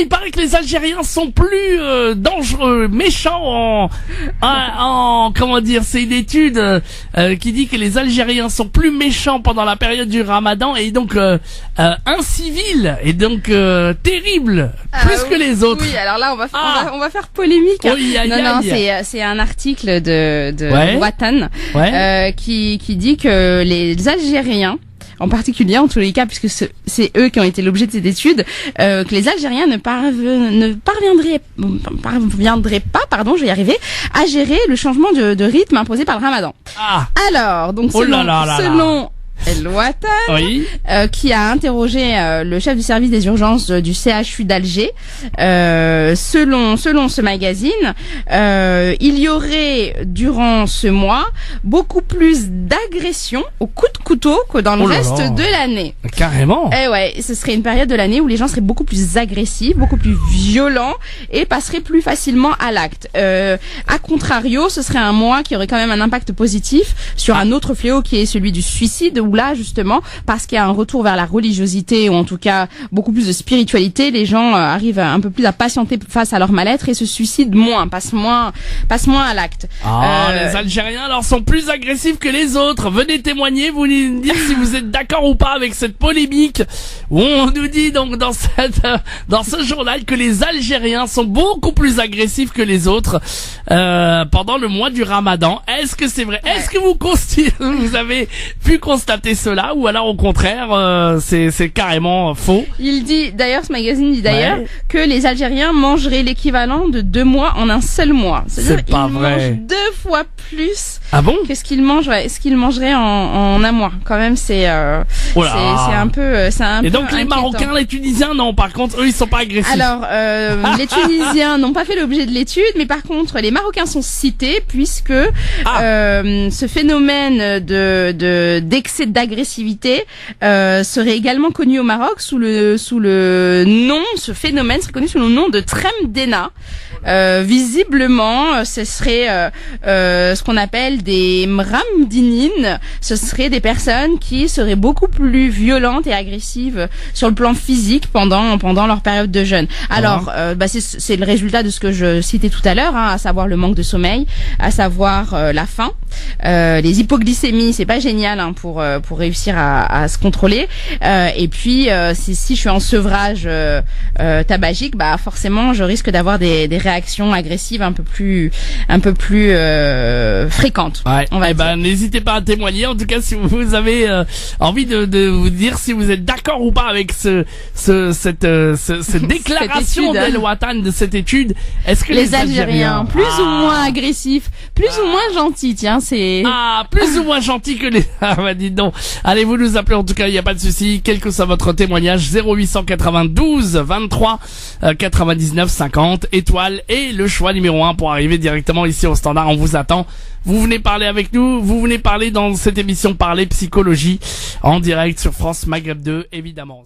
il paraît que les Algériens sont plus dangereux, méchants comment dire, c'est une étude qui dit que les Algériens sont plus méchants pendant la période du Ramadan et donc incivils et donc terribles plus que les autres. Oui, alors là on va faire polémique. Oui, c'est un article de Ouais. Watan qui dit que les Algériens, en particulier en tous les cas, puisque c'est eux qui ont été l'objet de cette étude, que les Algériens ne parviendraient pas, je vais y arriver, à gérer le changement de rythme imposé par le Ramadan. Ah. Alors, donc selon El Watan, Oui. qui a interrogé le chef du service des urgences du CHU d'Alger, selon ce magazine, il y aurait durant ce mois beaucoup plus d'agressions au coup de couteau que dans le reste de l'année. Carrément. Eh ouais, ce serait une période de l'année où les gens seraient beaucoup plus agressifs, beaucoup plus violents et passeraient plus facilement à l'acte. A contrario, ce serait un mois qui aurait quand même un impact positif sur un autre fléau qui est celui du suicide, où là justement, parce qu'il y a un retour vers la religiosité ou en tout cas beaucoup plus de spiritualité, les gens arrivent un peu plus à patienter face à leur mal-être et se suicident moins, passent moins à l'acte. Les Algériens alors sont plus agressifs que les autres. Venez témoigner, vous nous dire si vous êtes d'accord ou pas avec cette polémique où on nous dit donc dans ce journal que les Algériens sont beaucoup plus agressifs que les autres pendant le mois du Ramadan. Est-ce que c'est vrai? Est-ce que vous avez pu constater cela ou alors au contraire c'est carrément faux? Ce magazine dit d'ailleurs que les Algériens mangeraient l'équivalent de 2 mois en un seul mois. C'est-à-dire pas ils vrai. mangent 2 fois plus que ce qu'ils mangeraient en un mois. Quand même, c'est un peu Et donc les inquiétant. Marocains, les Tunisiens, non, par contre, eux, ils sont pas agressifs. Alors, les Tunisiens n'ont pas fait l'objet de l'étude, mais par contre, les Marocains sont cités puisque ce phénomène d'excès d'agressivité serait également connu au Maroc sous le nom, ce phénomène serait connu sous le nom de Tremdena. Visiblement, ce serait ce qu'on appelle des mramdinines. Ce seraient des personnes qui seraient beaucoup plus violentes et agressives sur le plan physique pendant leur période de jeûne. Alors, c'est le résultat de ce que je citais tout à l'heure, à savoir le manque de sommeil, à savoir la faim, les hypoglycémies. C'est pas génial pour réussir à se contrôler. Et puis, si je suis en sevrage tabagique, forcément, je risque d'avoir des réactions agressives un peu plus fréquentes. N'hésitez pas à témoigner. En tout cas, si vous avez envie de vous dire si vous êtes d'accord ou pas avec cette déclaration d'El Watan, de cette étude, est-ce que les Algériens plus ou moins agressifs, plus ou moins gentils, tiens, c'est plus ou moins gentils que les dites donc. Allez, vous nous appelez, en tout cas, il n'y a pas de souci, quel que soit votre témoignage, 0892 23 99 50 étoiles et le choix numéro 1 pour arriver directement ici au standard. On vous attend. Vous venez parler avec nous, vous venez parler dans cette émission Parler Psychologie en direct sur France Maghreb 2, évidemment.